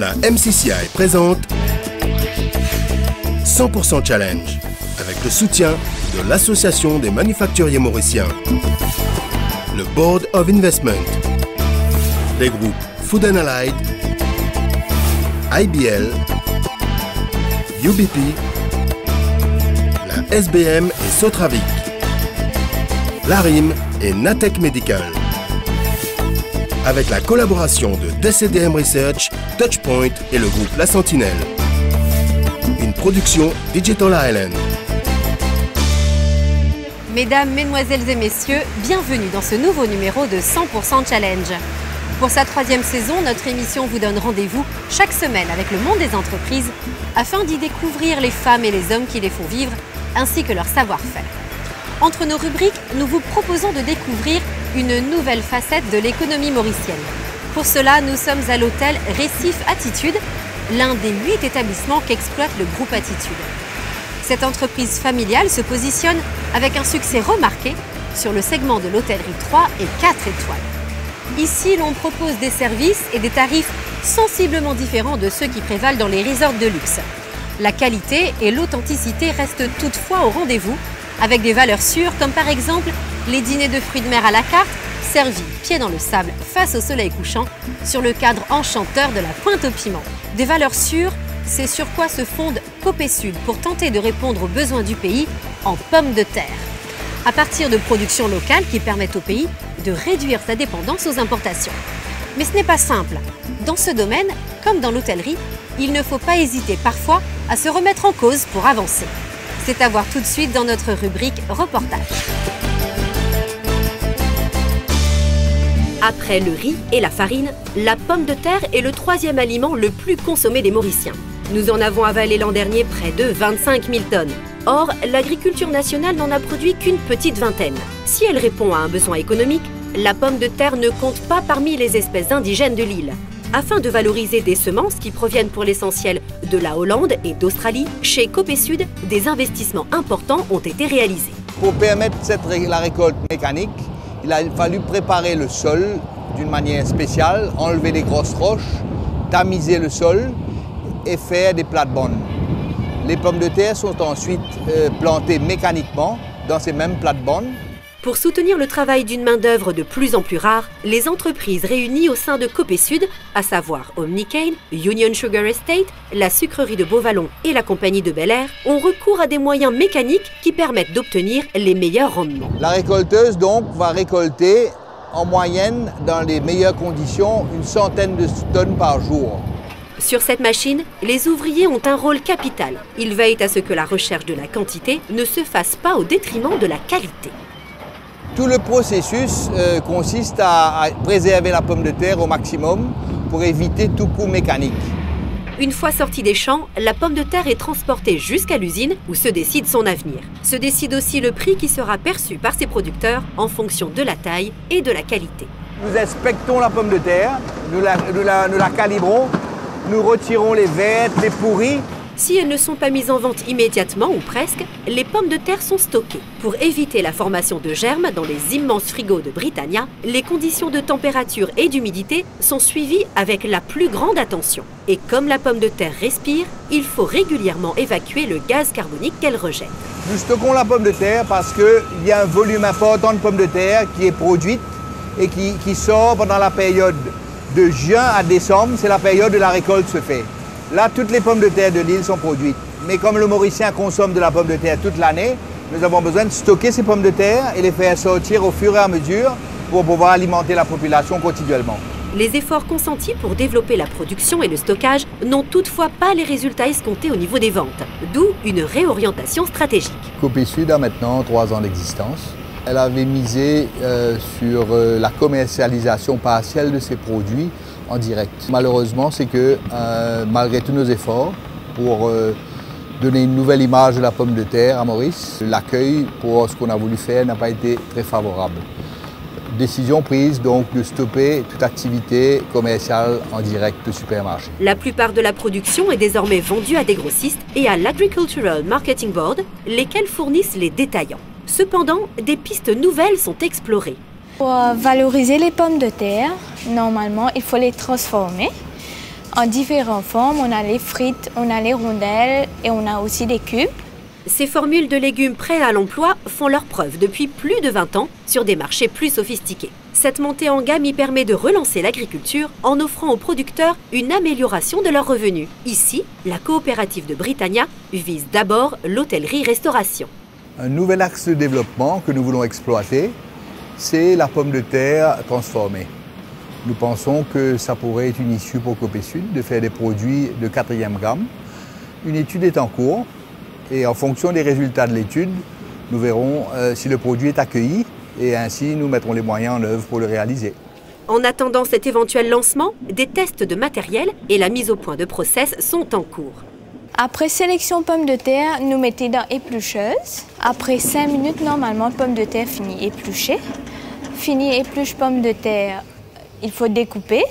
La MCCI présente 100% Challenge avec le soutien de l'Association des manufacturiers mauriciens, le Board of Investment, les groupes Food and Allied, IBL, UBP, la SBM et Sotravic, l'ARIM et Natech Medical, avec la collaboration de DCDM Research, Touchpoint et le groupe La Sentinelle. Une production Digital Island. Mesdames, Mesdemoiselles et Messieurs, bienvenue dans ce nouveau numéro de 100% Challenge. Pour sa 3e saison, notre émission vous donne rendez-vous chaque semaine avec le monde des entreprises afin d'y découvrir les femmes et les hommes qui les font vivre ainsi que leur savoir-faire. Entre nos rubriques, nous vous proposons de découvrir une nouvelle facette de l'économie mauricienne. Pour cela, nous sommes à l'hôtel Récif Attitude, l'un des 8 établissements qu'exploite le groupe Attitude. Cette entreprise familiale se positionne avec un succès remarqué sur le segment de l'hôtellerie 3 et 4 étoiles. Ici, l'on propose des services et des tarifs sensiblement différents de ceux qui prévalent dans les resorts de luxe. La qualité et l'authenticité restent toutefois au rendez-vous, avec des valeurs sûres comme par exemple les dîners de fruits de mer à la carte, servis pieds dans le sable face au soleil couchant sur le cadre enchanteur de la Pointe au Piment. Des valeurs sûres, c'est sur quoi se fonde Copésud pour tenter de répondre aux besoins du pays en pommes de terre. À partir de productions locales qui permettent au pays de réduire sa dépendance aux importations. Mais ce n'est pas simple. Dans ce domaine, comme dans l'hôtellerie, il ne faut pas hésiter parfois à se remettre en cause pour avancer. C'est à voir tout de suite dans notre rubrique reportage. Après le riz et la farine, la pomme de terre est le 3e aliment le plus consommé des Mauriciens. Nous en avons avalé l'an dernier près de 25 000 tonnes. Or, l'agriculture nationale n'en a produit qu'une petite vingtaine. Si elle répond à un besoin économique, la pomme de terre ne compte pas parmi les espèces indigènes de l'île. Afin de valoriser des semences qui proviennent pour l'essentiel de la Hollande et d'Australie, chez Copésud, des investissements importants ont été réalisés. Pour permettre la récolte mécanique, il a fallu préparer le sol d'une manière spéciale, enlever les grosses roches, tamiser le sol et faire des plates-bandes. Les pommes de terre sont ensuite plantées mécaniquement dans ces mêmes plates-bandes. Pour soutenir le travail d'une main-d'œuvre de plus en plus rare, les entreprises réunies au sein de Copésud, à savoir Omnicane, Union Sugar Estate, la sucrerie de Beauvallon et la compagnie de Bel Air, ont recours à des moyens mécaniques qui permettent d'obtenir les meilleurs rendements. La récolteuse donc va récolter en moyenne, dans les meilleures conditions, une centaine de tonnes par jour. Sur cette machine, les ouvriers ont un rôle capital. Ils veillent à ce que la recherche de la quantité ne se fasse pas au détriment de la qualité. Tout le processus consiste à préserver la pomme de terre au maximum pour éviter tout coup mécanique. Une fois sortie des champs, la pomme de terre est transportée jusqu'à l'usine où se décide son avenir. Se décide aussi le prix qui sera perçu par ses producteurs en fonction de la taille et de la qualité. Nous inspectons la pomme de terre, nous la calibrons, nous retirons les vertes, les pourries. Si elles ne sont pas mises en vente immédiatement ou presque, les pommes de terre sont stockées. Pour éviter la formation de germes dans les immenses frigos de Britannia, les conditions de température et d'humidité sont suivies avec la plus grande attention. Et comme la pomme de terre respire, il faut régulièrement évacuer le gaz carbonique qu'elle rejette. Nous stockons la pomme de terre parce qu'il y a un volume important de pommes de terre qui est produite et qui sort pendant la période de juin à décembre, c'est la période où la récolte se fait. Là, toutes les pommes de terre de l'île sont produites. Mais comme le Mauricien consomme de la pomme de terre toute l'année, nous avons besoin de stocker ces pommes de terre et les faire sortir au fur et à mesure pour pouvoir alimenter la population continuellement. Les efforts consentis pour développer la production et le stockage n'ont toutefois pas les résultats escomptés au niveau des ventes, d'où une réorientation stratégique. Copésud a maintenant 3 ans d'existence. Elle avait misé sur la commercialisation partielle de ses produits en direct. Malheureusement, c'est que malgré tous nos efforts pour donner une nouvelle image de la pomme de terre à Maurice, l'accueil pour ce qu'on a voulu faire n'a pas été très favorable. Décision prise donc de stopper toute activité commerciale en direct de supermarché. La plupart de la production est désormais vendue à des grossistes et à l'Agricultural Marketing Board, lesquels fournissent les détaillants. Cependant, des pistes nouvelles sont explorées. Pour valoriser les pommes de terre, normalement, il faut les transformer. en différentes formes. On a les frites, on a les rondelles et on a aussi des cubes. Ces formules de légumes prêts à l'emploi font leur preuve depuis plus de 20 ans sur des marchés plus sophistiqués. Cette montée en gamme y permet de relancer l'agriculture en offrant aux producteurs une amélioration de leurs revenus. Ici, la coopérative de Britannia vise d'abord l'hôtellerie-restauration. Un nouvel axe de développement que nous voulons exploiter, c'est la pomme de terre transformée. Nous pensons que ça pourrait être une issue pour Copésud de faire des produits de 4e gamme. Une étude est en cours et en fonction des résultats de l'étude, nous verrons si le produit est accueilli et ainsi nous mettrons les moyens en œuvre pour le réaliser. En attendant cet éventuel lancement, des tests de matériel et la mise au point de process sont en cours. Après sélection pomme de terre, nous mettons dans éplucheuse. Après 5 minutes, normalement, pomme de terre finit épluchée. Fini épluche pomme de terre, il faut découper.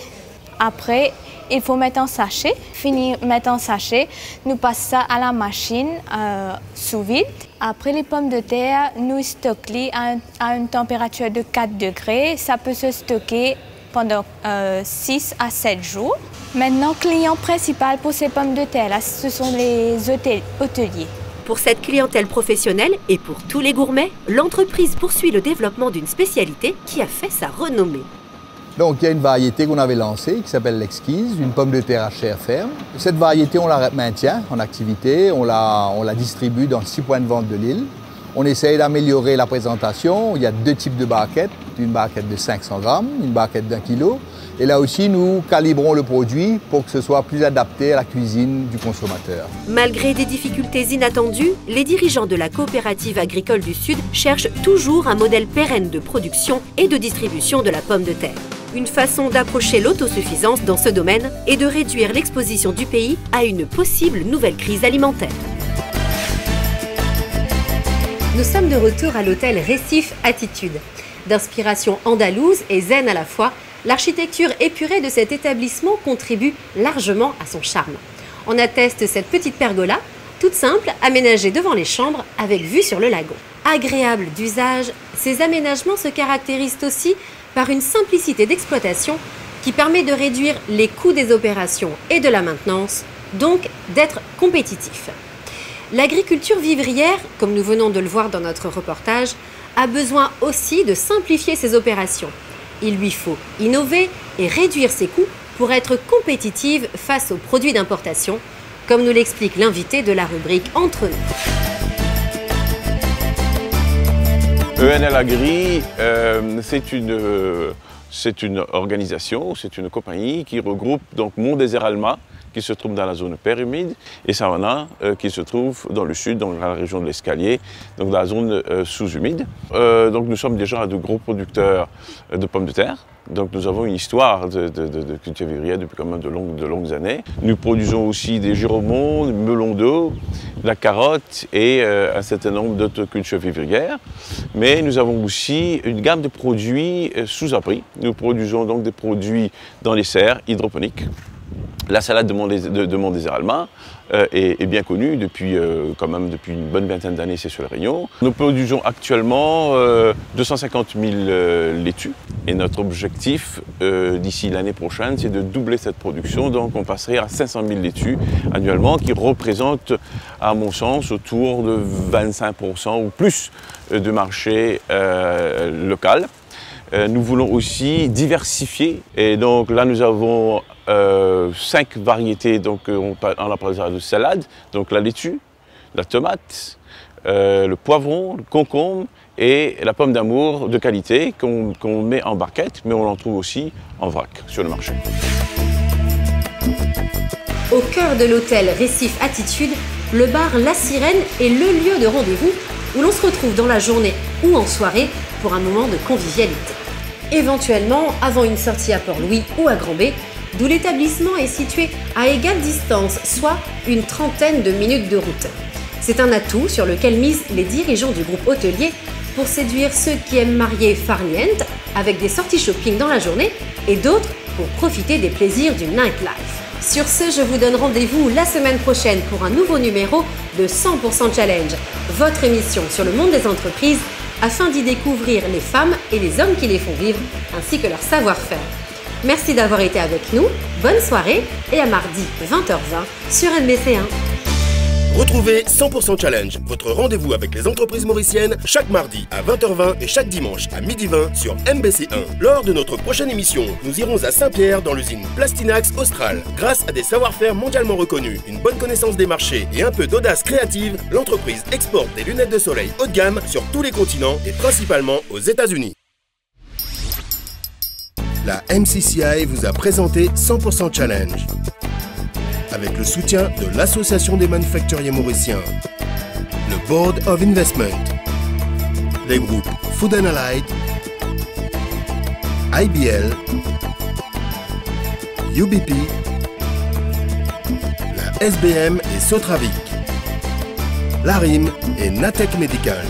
Après, il faut mettre en sachet. Fini mettre en sachet, nous passons ça à la machine sous vide. Après les pommes de terre, nous stockons à une température de 4 degrés. Ça peut se stocker pendant 6 à 7 jours. Maintenant, client principal pour ces pommes de terre, là, ce sont les hôteliers. Pour cette clientèle professionnelle et pour tous les gourmets, l'entreprise poursuit le développement d'une spécialité qui a fait sa renommée. Donc il y a une variété qu'on avait lancée qui s'appelle l'exquise, une pomme de terre à chair ferme. Cette variété, on la maintient en activité, on la distribue dans 6 points de vente de l'île. On essaye d'améliorer la présentation. Il y a 2 types de barquettes, une barquette de 500 grammes, une barquette d'1 kilo. Et là aussi, nous calibrons le produit pour que ce soit plus adapté à la cuisine du consommateur. Malgré des difficultés inattendues, les dirigeants de la coopérative agricole du Sud cherchent toujours un modèle pérenne de production et de distribution de la pomme de terre. Une façon d'approcher l'autosuffisance dans ce domaine et de réduire l'exposition du pays à une possible nouvelle crise alimentaire. Nous sommes de retour à l'hôtel Récif Attitude. D'inspiration andalouse et zen à la fois, l'architecture épurée de cet établissement contribue largement à son charme. On atteste cette petite pergola, toute simple, aménagée devant les chambres avec vue sur le lagon. Agréable d'usage, ces aménagements se caractérisent aussi par une simplicité d'exploitation qui permet de réduire les coûts des opérations et de la maintenance, donc d'être compétitif. L'agriculture vivrière, comme nous venons de le voir dans notre reportage, a besoin aussi de simplifier ses opérations. Il lui faut innover et réduire ses coûts pour être compétitive face aux produits d'importation, comme nous l'explique l'invité de la rubrique Entre nous. ENL Agri, c'est une organisation, c'est une compagnie qui regroupe donc Mont-Désert-Alma, qui se trouve dans la zone perhumide, et Savannah, qui se trouve dans le sud, dans la région de l'Escalier, donc dans la zone sous-humide. Donc nous sommes déjà de gros producteurs de pommes de terre. Donc nous avons une histoire de culture vivrière depuis quand même de longues années. Nous produisons aussi des giromons, des melons d'eau, de la carotte et un certain nombre d'autres cultures vivrières. Mais nous avons aussi une gamme de produits sous abri. Nous produisons donc des produits dans les serres hydroponiques. La salade de Mont-Désert-Alma est bien connue depuis une bonne vingtaine d'années, c'est sur le rayon. Nous produisons actuellement 250 000 laitues et notre objectif d'ici l'année prochaine, c'est de doubler cette production. Donc on passerait à 500 000 laitues annuellement, qui représentent, à mon sens, autour de 25% ou plus de marché local. Nous voulons aussi diversifier et donc là nous avons 5 variétés, donc on a parlé de salade, donc la laitue, la tomate, le poivron, le concombre et la pomme d'amour de qualité qu'on met en barquette, mais on en trouve aussi en vrac sur le marché. Au cœur de l'hôtel Récif Attitude, le bar La Sirène est le lieu de rendez-vous où l'on se retrouve dans la journée ou en soirée pour un moment de convivialité. Éventuellement avant une sortie à Port-Louis ou à Grand-B, d'où l'établissement est situé à égale distance, soit une trentaine de minutes de route. C'est un atout sur lequel misent les dirigeants du groupe hôtelier pour séduire ceux qui aiment marier farniente avec des sorties shopping dans la journée et d'autres pour profiter des plaisirs du nightlife. Sur ce, je vous donne rendez-vous la semaine prochaine pour un nouveau numéro de 100% Challenge, votre émission sur le monde des entreprises afin d'y découvrir les femmes et les hommes qui les font vivre ainsi que leur savoir-faire. Merci d'avoir été avec nous, bonne soirée et à mardi 20h20 sur MBC1. Retrouvez 100% Challenge, votre rendez-vous avec les entreprises mauriciennes, chaque mardi à 20h20 et chaque dimanche à 12h20 sur MBC1. Lors de notre prochaine émission, nous irons à Saint-Pierre dans l'usine Plastinax Austral. Grâce à des savoir-faire mondialement reconnus, une bonne connaissance des marchés et un peu d'audace créative, l'entreprise exporte des lunettes de soleil haut de gamme sur tous les continents et principalement aux États-Unis. La MCCI vous a présenté 100% Challenge, avec le soutien de l'Association des manufacturiers mauriciens, le Board of Investment, les groupes Food & Allied, IBL, UBP, la SBM et Sotravic, l'ARIM et Natech Medical.